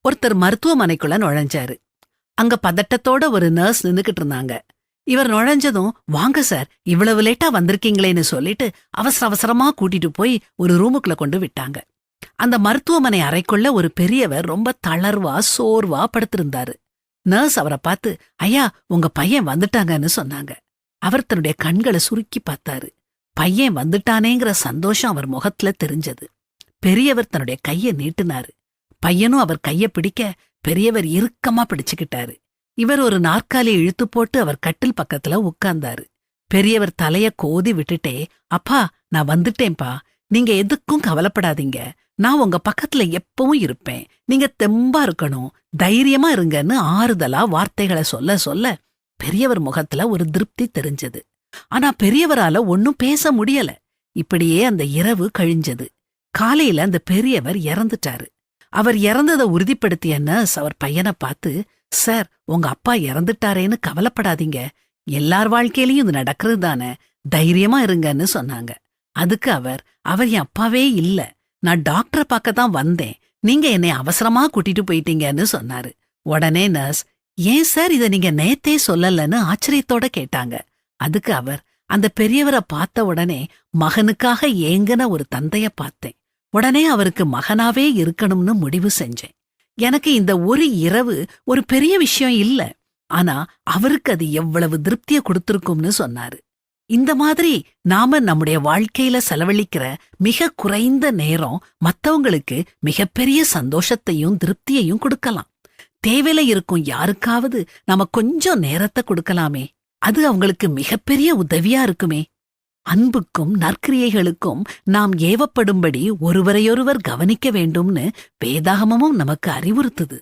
ஒருத்தர் மருத்துவமனைக்குள்ள நுழைஞ்சாரு. அங்க பதட்டத்தோட ஒரு நர்ஸ் நின்னுக்கிட்டு இருந்தாங்க. இவர் நுழைஞ்சதும், வாங்க சார், இவ்வளவு லேட்டா வந்திருக்கீங்களேன்னு சொல்லிட்டு அவசர அவசரமா கூட்டிட்டு போய் ஒரு ரூமுக்குள்ள கொண்டு விட்டாங்க. அந்த மருத்துவமனை அறைக்குள்ள ஒரு பெரியவர் ரொம்ப தளர்வா சோர்வா படுத்திருந்தாரு. நர்ஸ் அவரை பார்த்து, ஐயா, உங்க பையன் வந்துட்டாங்கன்னு சொன்னாங்க. அவர் தன்னுடைய கண்களை சுருக்கி பார்த்தாரு. பையன் வந்துட்டானேங்கிற சந்தோஷம் அவர் முகத்துல தெரிஞ்சது. பெரியவர் தன்னுடைய கைய நீட்டினாரு. பையனும் அவர் கைய பிடிக்க பெரியவர் இறுக்கமா பிடிச்சுக்கிட்டாரு. இவர் ஒரு நாற்காலியை இழுத்து போட்டு அவர் கட்டில் பக்கத்துல உட்கார்ந்தாரு. பெரியவர் தலைய கோதி விட்டுட்டே, அப்பா, நான் வந்துட்டேன்பா, நீங்க எதுக்கும் கவலைப்படாதீங்க, நான் உங்க பக்கத்துல எப்பவும் இருப்பேன், நீங்க தெம்பா இருக்கணும், தைரியமா இருங்கன்னு ஆறுதலா வார்த்தைகளை சொல்ல சொல்ல பெரியவர் முகத்துல ஒரு திருப்தி தெரிஞ்சது. ஆனா பெரியவரால ஒன்னும் பேச முடியல. இப்படியே அந்த இரவு கழிஞ்சது. காலையில அந்த பெரியவர் இறந்துட்டாரு. அவர் இறந்ததை உறுதிப்படுத்திய நர்ஸ் அவர் பையனை பார்த்து, சார், உங்க அப்பா இறந்துட்டாரேன்னு கவலைப்படாதீங்க, எல்லார் வாழ்க்கையிலயும் இது நடக்கிறது தானே, தைரியமா இருங்கன்னு சொன்னாங்க. அதுக்கு அவர் என் அப்பாவே இல்ல, நான் டாக்டரை பார்க்கத்தான் வந்தேன், நீங்க என்னை அவசரமா கூட்டிட்டு போயிட்டீங்கன்னு சொன்னாரு. உடனே நர்ஸ், ஏன் சார் இதை நீங்க நேத்தே சொல்லலன்னு ஆச்சரியத்தோட கேட்டாங்க. அதுக்கு அவர், அந்த பெரியவரை பார்த்த உடனே மகனுக்காக ஏங்கின ஒரு தந்தைய பார்த்தேன். உடனே அவருக்கு மகனாவே இருக்கணும்னு முடிவு செஞ்சேன். எனக்கு இந்த ஒரு இரவு ஒரு பெரிய விஷயம் இல்ல, ஆனா அவருக்கு அது எவ்வளவு திருப்திய கொடுத்திருக்கும்னு சொன்னாரு. இந்த மாதிரி நாம நம்முடைய வாழ்க்கையில செலவழிக்கிற மிக குறைந்த நேரம் மத்தவங்களுக்கு மிகப்பெரிய சந்தோஷத்தையும் திருப்தியையும் கொடுக்கலாம். தேவையில இருக்கும் யாருக்காவது நாம கொஞ்சம் நேரத்தை கொடுக்கலாமே, அது அவங்களுக்கு மிகப்பெரிய உதவியா இருக்குமே. அன்புக்கும் நற்கிரியைகளுக்கும் நாம் ஏவப்படும்படி ஒருவரையொருவர் கவனிக்க வேண்டும்னு வேதாகமமும் நமக்கு அறிவுறுத்துது.